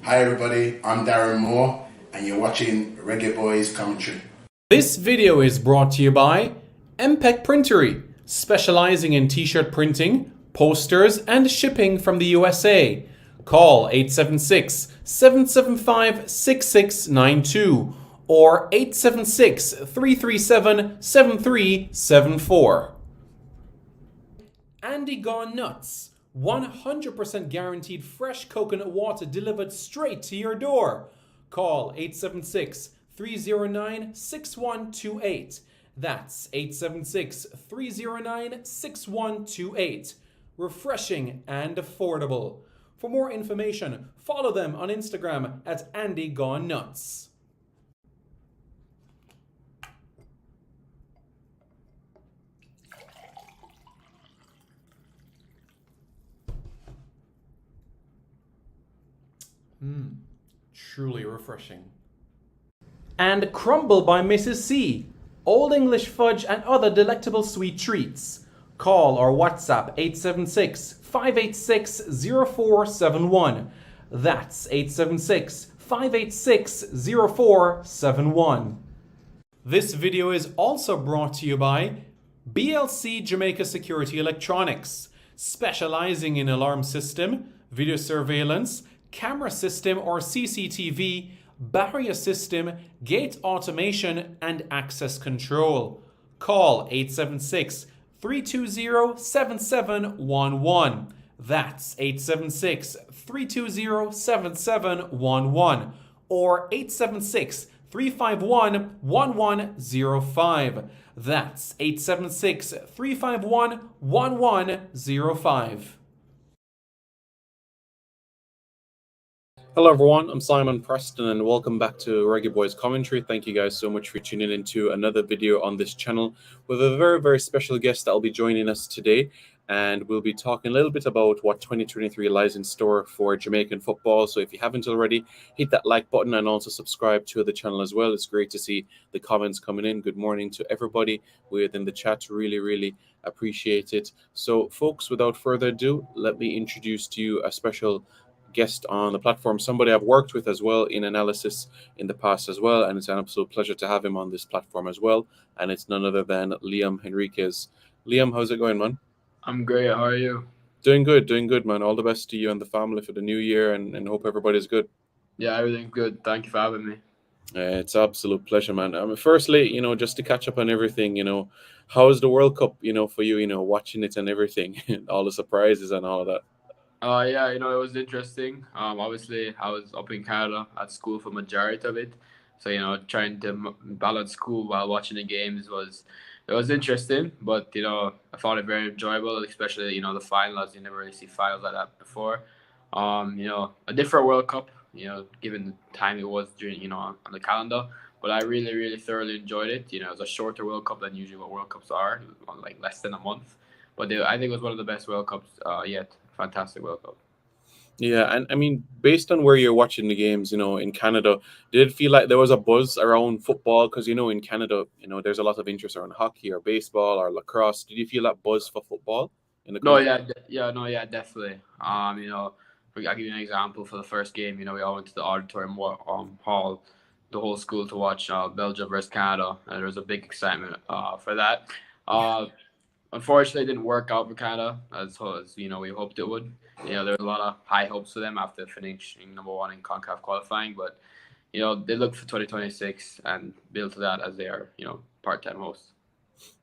Hi everybody, I'm Darren Moore and you're watching Reggae Boyz commentary. This video is brought to you by MPEC Printery, specializing in t-shirt printing, posters, and shipping from the USA. Call 876-775-6692 or 876-337-7374. Andy Gone Nuts, 100% guaranteed fresh coconut water delivered straight to your door. Call 876-309-6128. That's 876-309-6128. Refreshing and affordable. For more information, follow them on Instagram at Andy Gone Nuts. Truly refreshing. And Crumble by Mrs. C. Old English fudge and other delectable sweet treats. Call or WhatsApp 876-586-0471. That's 876-586-0471. This video is also brought to you by BLC Jamaica Security Electronics, specializing in alarm system, video surveillance, camera system or CCTV, barrier system, gate automation, and access control. Call 876-320-7711. That's 876-320-7711 or 876-351-1105. That's 876-351-1105. Hello everyone, I'm Simon Preston and welcome back to Reggae Boyz commentary. Thank you guys so much for tuning in to another video on this channel with a very, very special guest that will be joining us today. And we'll be talking a little bit about what 2023 lies in store for Jamaican football. So if you haven't already, hit that like button and also subscribe to the channel as well. It's great to see the comments coming in. Good morning to everybody within the chat. Really, really appreciate it. So folks, without further ado, let me introduce to you a special guest on the platform, somebody I've worked with as well in analysis in the past as well, and it's an absolute pleasure to have him on this platform as well. And it's none other than Liam Henriquez. Liam, how's it going, man? I'm great. How are you? Doing good, man. All the best to you and the family for the new year, and hope everybody's good. Yeah, everything's good. Thank you for having me. It's an absolute pleasure, man. Firstly, just to catch up on everything, how's the World Cup, for you, watching it and everything, all the surprises and all of that. Yeah, it was interesting. Obviously, I was up in Canada at school for majority of it, so trying to balance school while watching the games was interesting. But I found it very enjoyable, especially the finals. You never really see finals like that before. A different World Cup. Given the time it was during on the calendar. But I really, really thoroughly enjoyed it. It was a shorter World Cup than usually what World Cups are, like less than a month. But I think it was one of the best World Cups yet. Fantastic World Cup. Yeah, and I mean, based on where you're watching the games, in Canada, did it feel like there was a buzz around football? Because, in Canada, there's a lot of interest around hockey or baseball or lacrosse. Did you feel that buzz for football in the No, country? definitely. I'll give you an example for the first game. We all went to the auditorium hall, the whole school to watch Belgium versus Canada, and there was a big excitement for that. Unfortunately, it didn't work out for Canada as we hoped it would. There was a lot of high hopes for them after finishing number one in CONCACAF qualifying, but they look for 2026 and build to that as they are part-time hosts.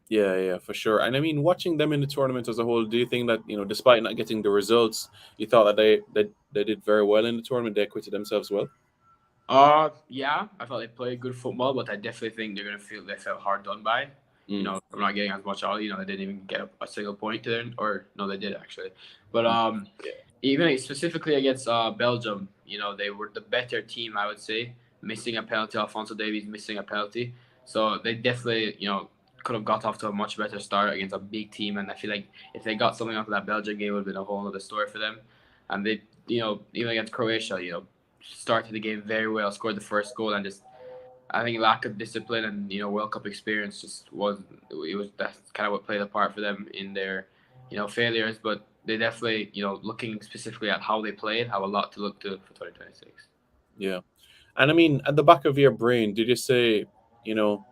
Yeah, for sure. And I mean, watching them in the tournament as a whole, do you think that, despite not getting the results, you thought that they did very well in the tournament? They acquitted themselves well? Yeah, I felt they played good football, but I definitely think they felt hard done by. I'm not getting as much out. They didn't even get a single point to them, or no, they did actually. But even specifically against Belgium, they were the better team, I would say. Missing a penalty, Alfonso Davies missing a penalty, so they definitely could have got off to a much better start against a big team. And I feel like if they got something out of that Belgium game, it would have been a whole other story for them. And they, even against Croatia, started the game very well, scored the first goal, and just I think lack of discipline and World Cup experience just that's kind of what played a part for them in their failures, but they definitely, looking specifically at how they played, have a lot to look to for 2026. Yeah. And I mean, at the back of your brain, did you say, you know,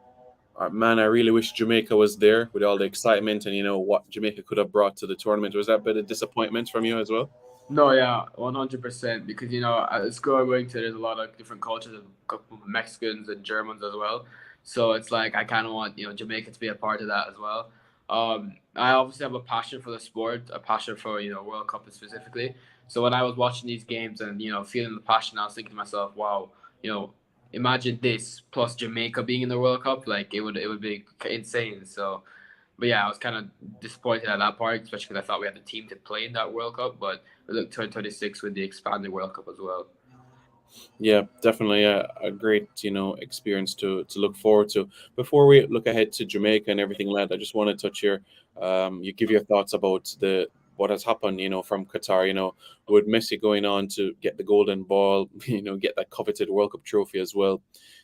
man, I really wish Jamaica was there with all the excitement and what Jamaica could have brought to the tournament? Was that a bit of disappointment from you as well? No, yeah, 100%. Because at school I'm going to, there's a lot of different cultures, a couple of Mexicans and Germans as well. So it's like I kind of want Jamaica to be a part of that as well. I obviously have a passion for the sport, a passion for World Cup specifically. So when I was watching these games and feeling the passion, I was thinking to myself, wow, you know, imagine this plus Jamaica being in the World Cup, like it would be insane. So but yeah, I was kind of disappointed at that part, especially because I thought we had the team to play in that World Cup. But we look 2026 with the expanded World Cup as well. Yeah, definitely a great, experience to look forward to. Before we look ahead to Jamaica and everything like that, I just want to touch here. You give your thoughts about the what has happened, from Qatar, with Messi going on to get the golden ball, get that coveted World Cup trophy as well.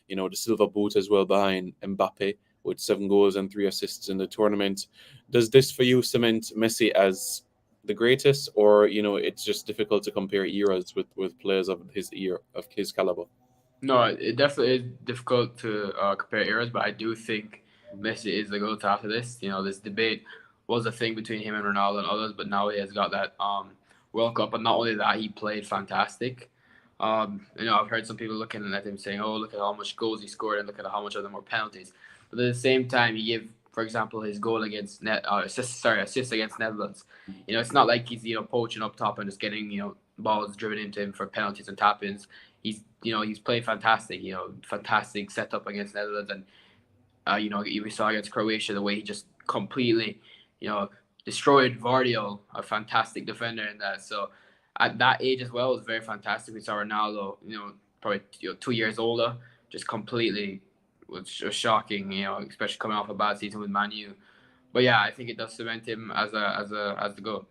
The silver boot as well behind Mbappe with 7 goals and 3 assists in the tournament. Does this for you cement Messi as the greatest, or it's just difficult to compare eras with players of his year of his caliber? No, it definitely is difficult to compare eras, but I do think Messi is the GOAT after this. This debate was a thing between him and Ronaldo and others, but now he has got that World Cup, and not only that, he played fantastic. I've heard some people looking at him saying, "Oh, look at how much goals he scored, and look at how much of them were penalties." But at the same time, he gave, for example, his goal against assist against Netherlands. It's not like he's poaching up top and just getting balls driven into him for penalties and tap-ins. He's played fantastic. Fantastic setup against Netherlands, and we saw against Croatia the way he just completely, you know, destroyed Vardio, a fantastic defender in that. So at that age as well, it was very fantastic. We saw Ronaldo, probably 2 years older, just completely was shocking. Especially coming off a bad season with Man U. But yeah, I think it does cement him as the goal.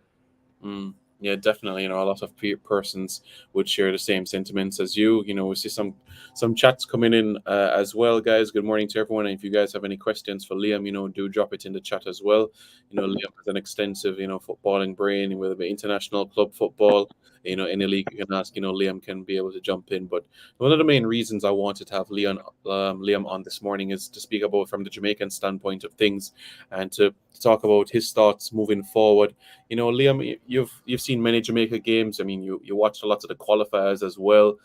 Mm, yeah, definitely. A lot of persons would share the same sentiments as you. We see some chats coming in as well, guys. Good morning to everyone. And if you guys have any questions for Liam, do drop it in the chat as well. Liam has an extensive, footballing brain, whether it be international club football, any league you can ask. Liam can be able to jump in. But one of the main reasons I wanted to have Liam on this morning is to speak about from the Jamaican standpoint of things, and to talk about his thoughts moving forward. Liam, you've seen many Jamaica games. I mean, you watched a lot of the qualifiers as well.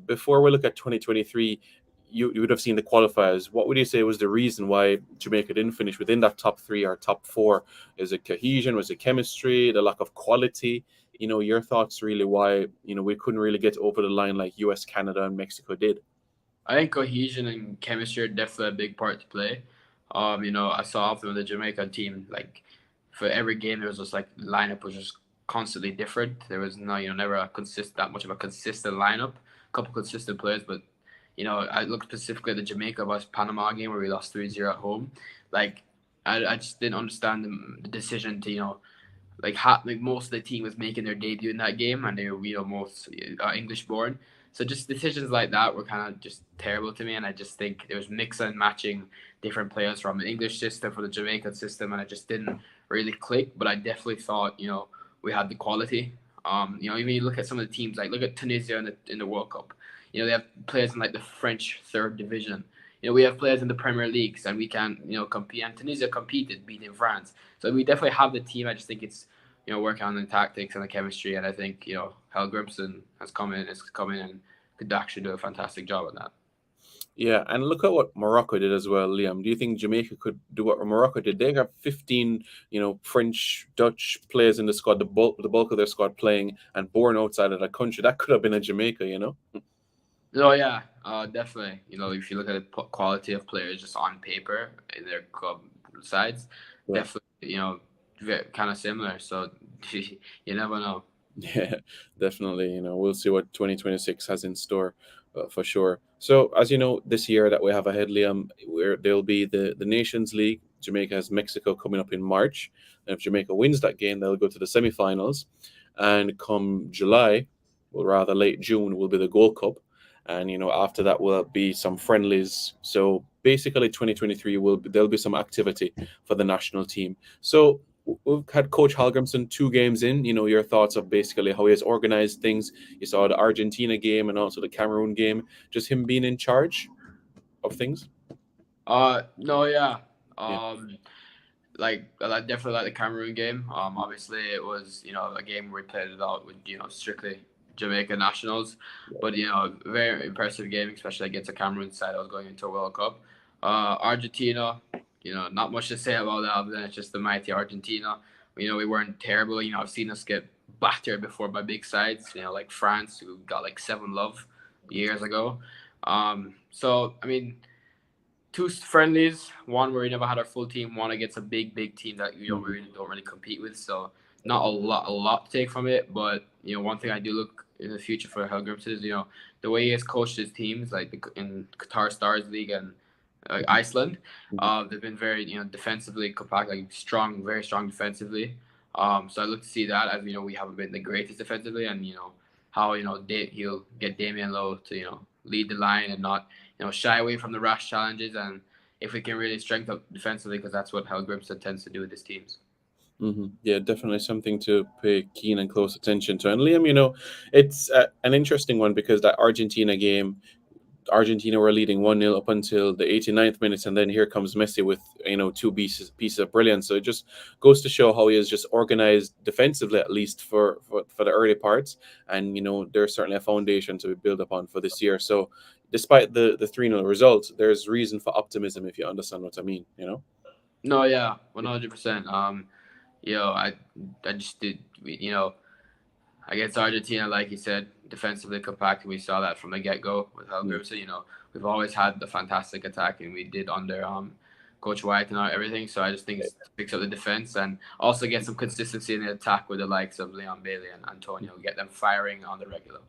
Before we look at 2023, you would have seen the qualifiers. What would you say was the reason why Jamaica didn't finish within that top three or top four? Is it cohesion? Was it chemistry? The lack of quality? Your thoughts really why we couldn't really get over the line like US, Canada, and Mexico did. I think cohesion and chemistry are definitely a big part to play. I saw often with the Jamaican team, like for every game, there was just like lineup was just constantly different. There was never that much of a consistent lineup. A couple consistent players, but I looked specifically at the Jamaica vs Panama game where we lost 3-0 at home. Like I just didn't understand the decision to like most of the team was making their debut in that game, and they were most English born. So just decisions like that were kind of just terrible to me, and I just think there was mix and matching different players from the English system for the Jamaican system, and it just didn't really click. But I definitely thought we had the quality. Even you look at some of the teams, like look at Tunisia in the World Cup. They have players in like the French third division. We have players in the Premier Leagues, and we can compete. And Tunisia competed, beating France. So we definitely have the team. I just think it's working on the tactics and the chemistry. And I think Hal Grimson has come in and could actually do a fantastic job at that. Yeah, and look at what Morocco did as well, Liam. Do you think Jamaica could do what Morocco did? They got 15, French, Dutch players in the squad, the bulk of their squad playing and born outside of that country. That could have been a Jamaica. Oh yeah, definitely. If you look at the quality of players just on paper in their club sides, Yeah. definitely, kind of similar. So you never know. Yeah, definitely. We'll see what 2026 has in store for sure. So, as you know, this year that we have ahead, Liam, where there'll be the Nations League. Jamaica has Mexico coming up in March. And if Jamaica wins that game, they'll go to the semifinals. And come July, or rather late June, will be the Gold Cup. And, after that will be some friendlies. So basically 2023 there'll be some activity for the national team. So we've had Coach Hallgrimsson 2 games in. Your thoughts of basically how he has organized things. You saw the Argentina game and also the Cameroon game. Just him being in charge of things. No, yeah. Yeah. Like I definitely like the Cameroon game. Obviously it was a game where we played it out with strictly Jamaican nationals, but very impressive game, especially against a Cameroon side that was going into a World Cup. Argentina, not much to say about that other than it's just the mighty Argentina. We weren't terrible. I've seen us get battered before by big sides. Like France, who got like 7-love years ago. So I mean, two friendlies, one where we never had our full team, one against a big team that we don't really compete with. So not a lot to take from it. But one thing I do look in the future for Helgrims is the way he has coached his teams, like in Qatar Stars League and Iceland. They've been very defensively compact, like strong, very strong defensively. So I look to see that as we haven't been the greatest defensively, and how he'll get Damian Lowe to lead the line and not shy away from the rash challenges, and if we can really strengthen up defensively, because that's what Helgrimsson tends to do with his teams. Yeah, definitely something to pay keen and close attention to. And Liam, it's an interesting one because that Argentina game, Argentina were leading 1-0 up until the 89th minutes, and then here comes Messi with two pieces of brilliance. So it just goes to show how he is just organized defensively, at least for the early parts. And there's certainly a foundation to build upon for this year. So despite the 3-0 result, there's reason for optimism, if you understand what I mean. No, yeah, 100%. I just did, against Argentina, like you said, defensively compact. We saw that from the get-go with Helgrimsson. We've always had the fantastic attack, and we did under Coach White and everything. So I just think it's fix up the defense and also get some consistency in the attack with the likes of Leon Bailey and Antonio, get them firing on the regular.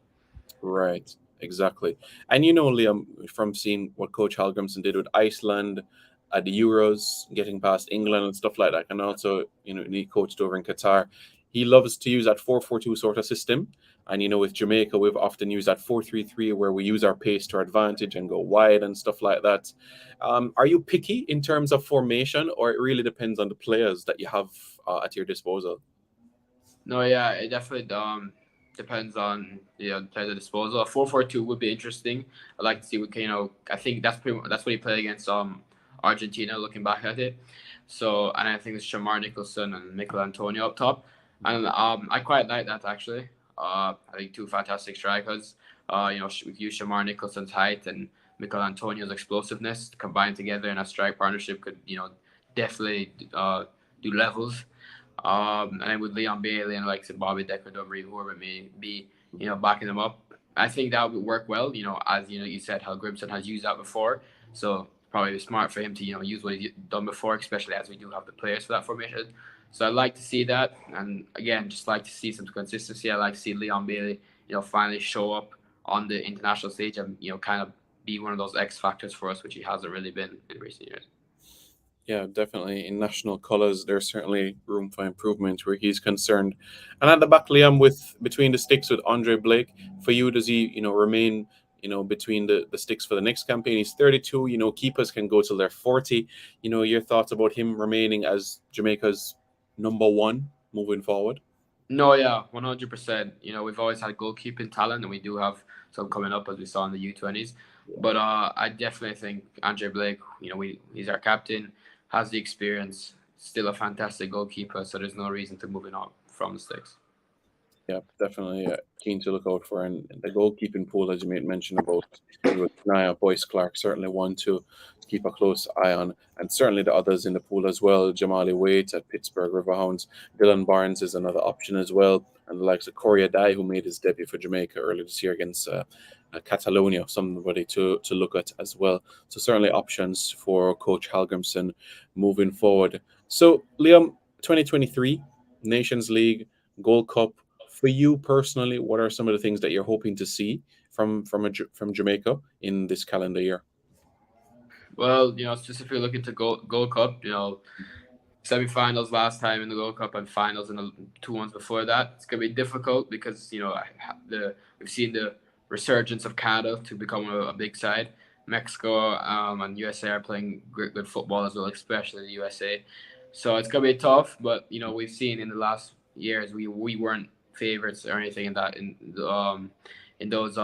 Right, exactly. And Liam, from seeing what Coach Hallgrimsson did with Iceland at the Euros, getting past England and stuff like that, and also he coached over in Qatar. He loves to use that 4-4-2 sort of system. And with Jamaica, we've often used that 4-3-3, where we use our pace to our advantage and go wide and stuff like that. Are you picky in terms of formation, or it really depends on the players that you have at your disposal? No, yeah, it definitely depends on the player at disposal. A 4-4-2 would be interesting. I'd like to see what I think that's what he played against Argentina. Looking back at it, so and I think it's Shamar Nicholson and Michael Antonio up top, and I quite like that actually. I think two fantastic strikers. With you Shamar Nicholson's height and Michael Antonio's explosiveness combined together in a strike partnership could definitely do levels. And then with Leon Bailey and like I said, Bobby Decker, whoever it may be, backing them up, I think that would work well. As you said, how Grimson has used that before, so probably smart for him to use what he's done before, especially as we do have the players for that formation. So I'd like to see that, and again, just like to see some consistency. I like to see Leon Bailey, finally show up on the international stage and kind of be one of those X factors for us, which he hasn't really been in recent years. Yeah, definitely. In national colours, there's certainly room for improvement where he's concerned. And at the back, Liam, with between the sticks with Andre Blake, for you, does he, remain, between the sticks for the next campaign? He's 32. Keepers can go till they're 40. Your thoughts about him remaining as Jamaica's number one moving forward? No, yeah, 100%. We've always had goalkeeping talent, and we do have some coming up, as we saw in the U20s. But I definitely think Andre Blake, he's our captain, has the experience, still a fantastic goalkeeper, so there's no reason to move him on from the sticks. Yeah, definitely keen to look out for. And the goalkeeping pool, as you made mention about, with Naya, Boyce Clark, certainly one to keep a close eye on. And certainly the others in the pool as well. Jamali Waite at Pittsburgh Riverhounds. Dylan Barnes is another option as well. And the likes of Corey Adai, who made his debut for Jamaica earlier this year against Catalonia, somebody to look at as well. So certainly options for Coach Hallgrimsson moving forward. So, Liam, 2023 Nations League, Gold Cup. For you personally, what are some of the things that you're hoping to see from Jamaica in this calendar year? Well, specifically looking to Gold Cup, semifinals last time in the Gold Cup and finals in the 2 ones before that. It's gonna be difficult because we've seen the resurgence of Canada to become a big side. Mexico and USA are playing great good football as well, especially the USA. So it's gonna be tough, but we've seen in the last years we weren't favorites or anything in that in those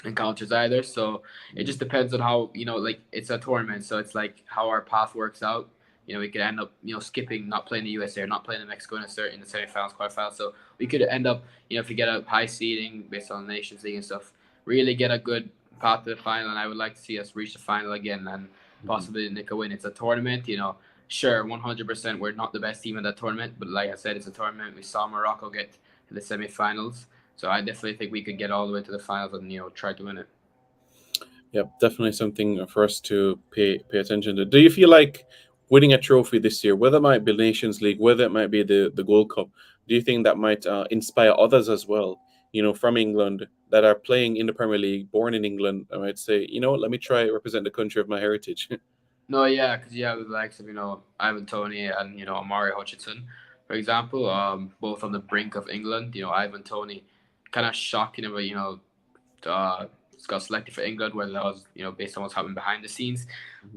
encounters either. So it just depends on how like it's a tournament, so it's like how our path works out. We could end up skipping, not playing the USA or not playing the Mexico in the semifinals, quarterfinals. So we could end up if we get a high seeding based on the Nations League and stuff, really get a good path to the final. And I would like to see us reach the final again and possibly nick a win. It's a tournament, Sure, 100%. We're not the best team in that tournament, but like I said, it's a tournament. We saw Morocco get to the semifinals. So I definitely think we could get all the way to the finals and try to win it. Yep, definitely something for us to pay attention to. Do you feel like winning a trophy this year, whether it might be Nations League, whether it might be the Gold Cup, do you think that might inspire others as well? From England that are playing in the Premier League, born in England, I might say, what, let me try represent the country of my heritage. No, yeah, because you have the likes of Ivan Toney and Amari Hutchinson, for example, both on the brink of England. Ivan Toney, kind of shocking about got selected for England, whether that was based on what's happening behind the scenes.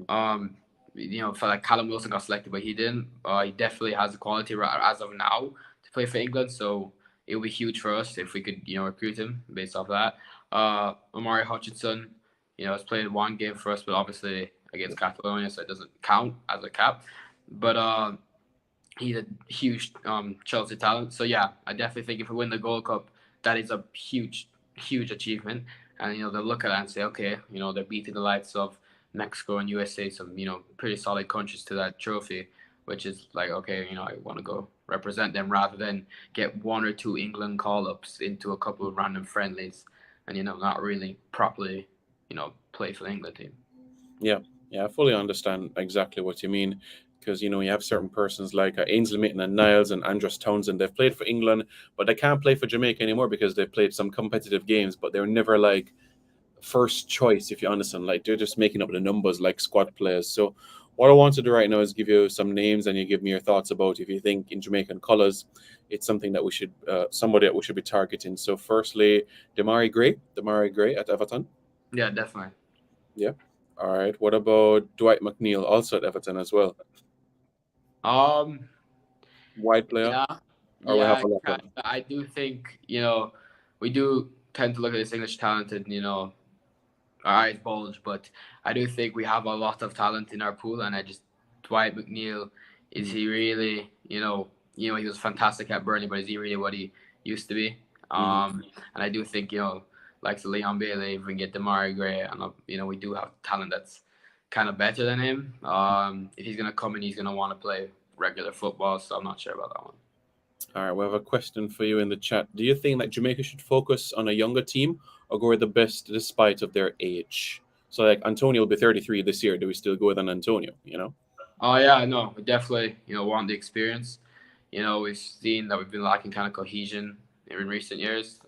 Felt like Callum Wilson got selected, but he didn't. He definitely has the quality as of now to play for England, so it would be huge for us if we could recruit him based off that. Amari Hutchinson, has played one game for us, but obviously against Catalonia, so it doesn't count as a cap. But he's a huge Chelsea talent. So yeah, I definitely think if we win the Gold Cup, that is a huge achievement. And they'll look at that and say, okay, they're beating the likes of Mexico and USA, some pretty solid countries to that trophy, which is like, okay, I want to go represent them rather than get one or two England call-ups into a couple of random friendlies and not really properly play for the England team. Yeah, I fully understand exactly what you mean. Because you have certain persons like Ainsley Maitland and Niles and Andros Townsend. They've played for England, but they can't play for Jamaica anymore because they've played some competitive games, but they're never like first choice, if you understand. Like they're just making up the numbers like squad players. So what I want to do right now is give you some names and you give me your thoughts about if you think in Jamaican colours it's something that we should somebody that we should be targeting. So firstly, Demarai Gray at Everton. Yeah, definitely. Yeah. All right. What about Dwight McNeil, also at Everton as well? White player? Yeah, Or we have a lot of kinda. I do think we do tend to look at this English talent and our eyes bulge, but I do think we have a lot of talent in our pool, and Dwight McNeil, is he really he was fantastic at Burnley, but is he really what he used to be? And I do think like Leon Bailey, if we can get Demarai Gray, and we do have talent that's kind of better than him. If he's gonna come in, he's gonna want to play regular football, so I'm not sure about that one. All right, we have a question for you in the chat. Do you think that Jamaica should focus on a younger team or go with the best despite of their age? So like Antonio will be 33 this year. Do we still go with an Antonio, Oh yeah, no, we definitely want the experience. We've seen that we've been lacking kind of cohesion in recent years,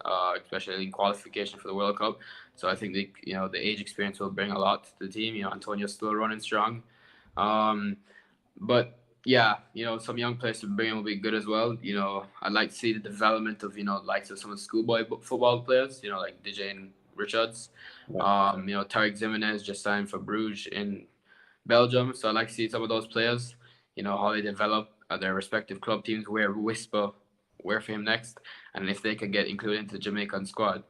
especially in qualification for the World Cup. So I think the age experience will bring a lot to the team. Antonio's still running strong, but yeah, some young players to bring in will be good as well. I'd like to see the development of likes of some of the schoolboy football players. Like DJ and Richards. Tariq Zimenez just signed for Bruges in Belgium, so I'd like to see some of those players. How they develop at their respective club teams, where for him next, and if they can get included into the Jamaican squad.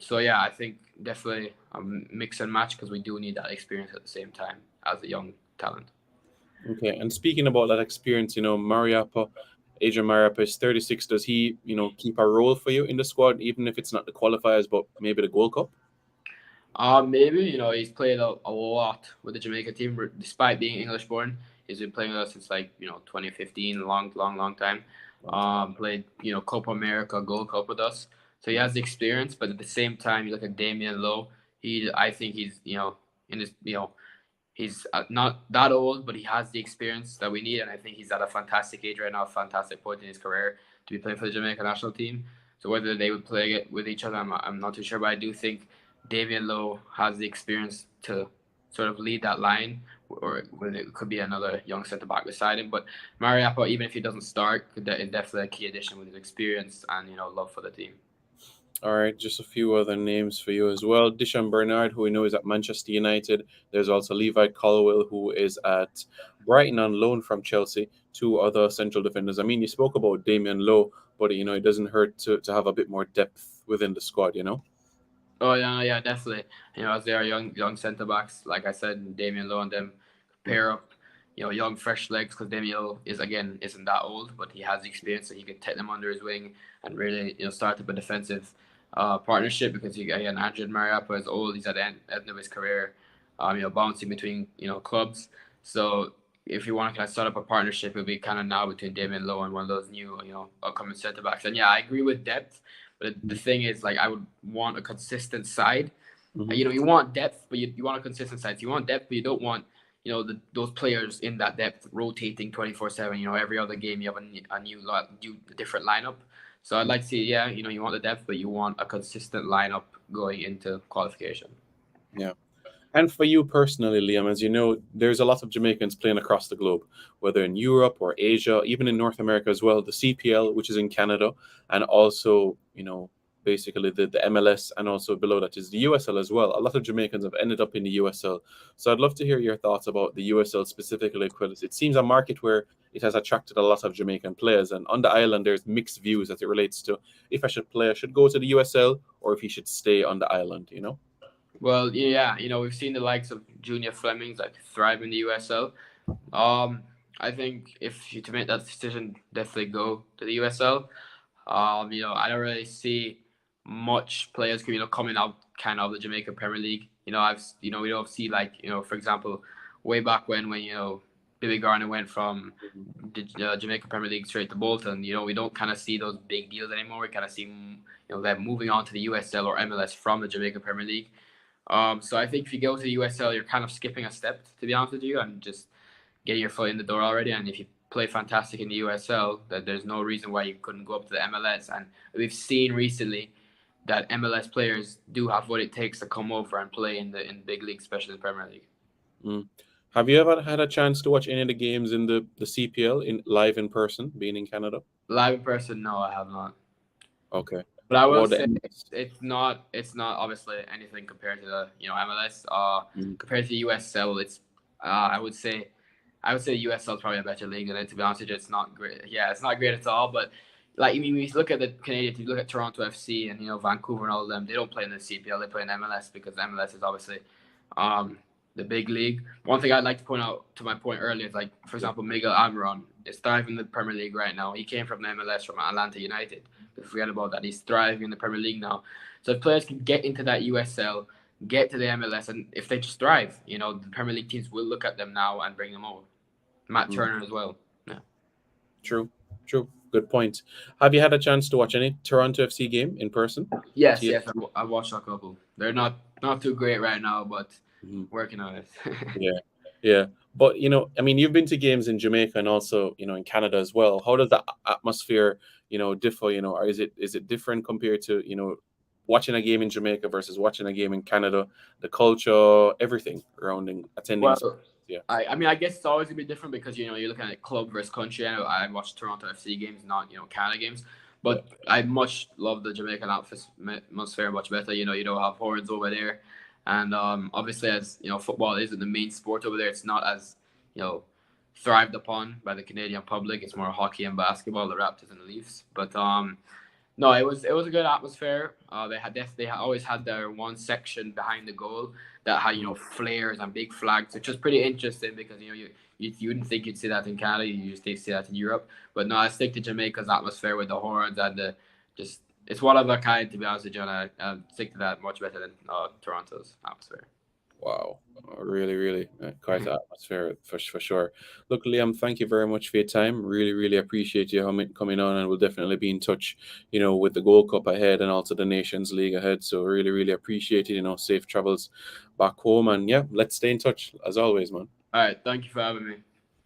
So yeah, I think definitely a mix and match because we do need that experience at the same time as a young talent. Okay, and speaking about that experience, Adrian Mariappa is 36. Does he, keep a role for you in the squad, even if it's not the qualifiers, but maybe the Gold Cup? Maybe he's played a lot with the Jamaica team, despite being English born. He's been playing with us since 2015, long time. Played Copa America, Gold Cup with us, so he has the experience. But at the same time, you look at Damian Lowe. I think he's in this he's not that old, but he has the experience that we need, and I think he's at a fantastic age right now, a fantastic point in his career to be playing for the Jamaican national team. So whether they would play it with each other, I'm not too sure, but I do think Damian Lowe has the experience to sort of lead that line, or it could be another young centre back beside him. But Mariappa, even if he doesn't start, is definitely a key addition with his experience and love for the team. All right, just a few other names for you as well. Dishon Bernard, who we know is at Manchester United. There's also Levi Colwill, who is at Brighton on loan from Chelsea. Two other central defenders. I mean, you spoke about Damian Lowe, but it doesn't hurt to have a bit more depth within the squad. Oh yeah, yeah, definitely. As they are young centre backs, like I said, Damien Lowe and them pair up. Young fresh legs because Damien Lowe isn't that old, but he has the experience, so he could take them under his wing and really start up a defensive partnership because again, Angel Mariappa is old. He's at the end of his career, bouncing between clubs. So if you want to kind of start up a partnership, it would be kind of now between Damien Lowe and one of those new upcoming centre backs. And yeah, I agree with depth. But the thing is, like, I would want a consistent side. Mhm. You want depth, but you want a consistent side. So you want depth, but you don't want, those players in that depth rotating 24/7. Every other game you have a new different lineup. So I'd like to see, you want the depth, but you want a consistent lineup going into qualification. Yeah. And for you personally, Liam, as you know, there's a lot of Jamaicans playing across the globe, whether in Europe or Asia, even in North America as well. The CPL, which is in Canada, and also, basically the MLS, and also below that is the USL as well. A lot of Jamaicans have ended up in the USL. So I'd love to hear your thoughts about the USL specifically, because it seems a market where it has attracted a lot of Jamaican players. And on the island, there's mixed views as it relates to if I should go to the USL or if he should stay on the island. Well, yeah, we've seen the likes of Junior Flemings like thrive in the USL. I think if you to make that decision, definitely go to the USL. I don't really see much players, coming out kind of the Jamaican Premier League. We don't see like, for example, way back when Billy Garner went from the Jamaican Premier League straight to Bolton. We don't kind of see those big deals anymore. We kind of see them moving on to the USL or MLS from the Jamaican Premier League. So I think if you go to the USL, you're kind of skipping a step, to be honest with you, and just getting your foot in the door already. And if you play fantastic in the USL, that there's no reason why you couldn't go up to the MLS. And we've seen recently that MLS players do have what it takes to come over and play in big league, especially in the Premier League. Mm. Have you ever had a chance to watch any of the games in the CPL live in person, being in Canada? Live in person, no, I have not. Okay. But I will Well, say then, it's not obviously anything compared to the MLS. Mhm. Compared to the USL, it's I would say the USL is probably a better league than it. To be honest with you, it's not great. Yeah, it's not great at all. But like, when you look at the Canadians, you look at Toronto FC and Vancouver and all of them, they don't play in the CPL. They play in MLS because MLS is obviously the big league. One thing I'd like to point out to my point earlier is, like, for example, Miguel Almiron is thriving in the Premier League right now. He came from the MLS from Atlanta United. Forget about that. He's thriving in the Premier League now. So if players can get into that USL, get to the MLS, and if they just thrive, the Premier League teams will look at them now and bring them over. Matt Turner as well. Yeah. True. Good point. Have you had a chance to watch any Toronto FC game in person? Yes, TF? yes. I've watched a couple. They're not too great right now, but Mhm. working on it. Yeah. But I mean, you've been to games in Jamaica and also in Canada as well. How does the atmosphere differ? Or is it different compared to watching a game in Jamaica versus watching a game in Canada? The culture, everything around attending. Well, Yeah. I mean, I guess it's always gonna be different because you're looking at club versus country. I watch Toronto FC games, not Canada games. But I much love the Jamaican atmosphere much better. You don't have horns over there, and obviously, as football isn't the main sport over there. It's not as thrived upon by the Canadian public. It's more hockey and basketball, the Raptors and the Leafs. But no, it was a good atmosphere. They always had their one section behind the goal that had flares and big flags, which was pretty interesting because you wouldn't think you'd see that in Canada. You just see that in Europe. But no, I stick to Jamaica's atmosphere with the horns and it's one of a kind, to be honest with you, and I stick to that much better than Toronto's atmosphere. Wow, really, really quite the atmosphere for sure. Look, Liam, thank you very much for your time. Really, really appreciate you coming on, and we'll definitely be in touch, with the Gold Cup ahead and also the Nations League ahead. So really, really appreciate it. Safe travels back home, and yeah, let's stay in touch as always, man. All right, thank you for having me.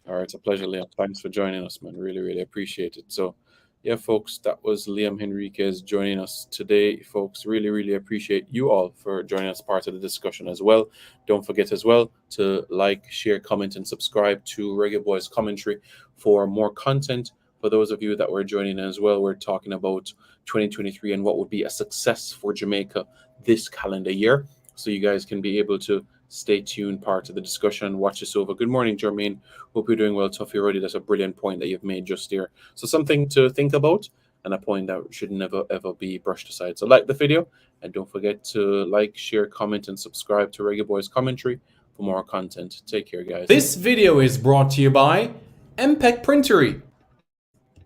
All right, it's a pleasure, Liam. Thanks for joining us, man. Really, really appreciate it. So, yeah, folks, that was Liam Henriquez joining us today, folks. Really, really appreciate you all for joining us part of the discussion as well. Don't forget as well to like, share, comment, and subscribe to Reggae Boyz Commentary for more content, For those of you that were joining in as well, we're talking about 2023 and what would be a success for Jamaica this calendar year. So you guys can be able to stay tuned, part of the discussion, watch this over. Good morning, Jermaine. Hope you're doing well, Tuffy. Already, that's a brilliant point that you've made just here. So something to think about, and a point that should never ever be brushed aside. So like the video, and don't forget to like, share, comment, and subscribe to Reggae Boyz Commentary for more content. Take care, guys. This video is brought to you by MPEG Printery.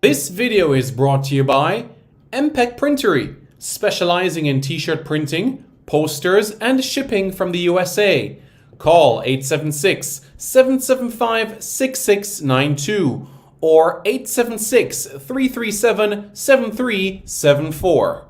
This video is brought to you by MPEG Printery, specializing in t-shirt printing, posters, and shipping from the USA. Call 876-775-6692 or 876-337-7374.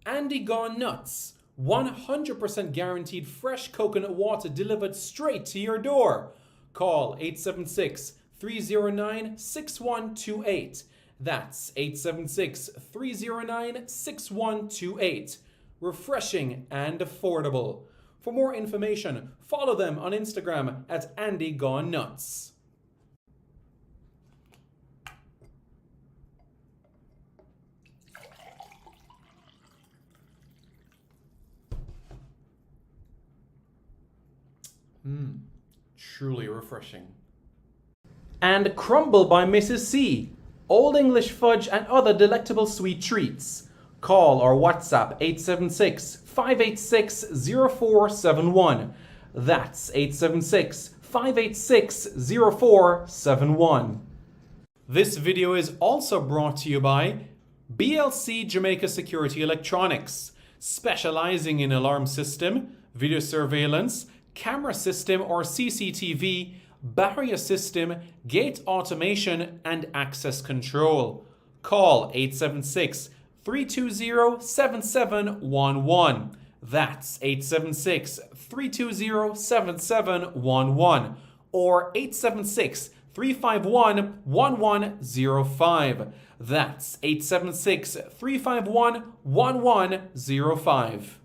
Andy Gone Nuts. 100% guaranteed fresh coconut water delivered straight to your door. Call 876-309-6128. That's 876-309-6128. Refreshing and affordable. For more information, follow them on Instagram at Andy Gone Nuts. Truly refreshing. And Crumble by Mrs. C. Old English fudge and other delectable sweet treats. Call or WhatsApp 876-586-0471. That's 876-586-0471. This video is also brought to you by BLC Jamaica Security Electronics, specializing in alarm system, video surveillance, camera system or CCTV, barrier system, gate automation, and access control. Call 876-320-7711. That's 876-320-7711 or 876-351-1105. That's 876-351-1105.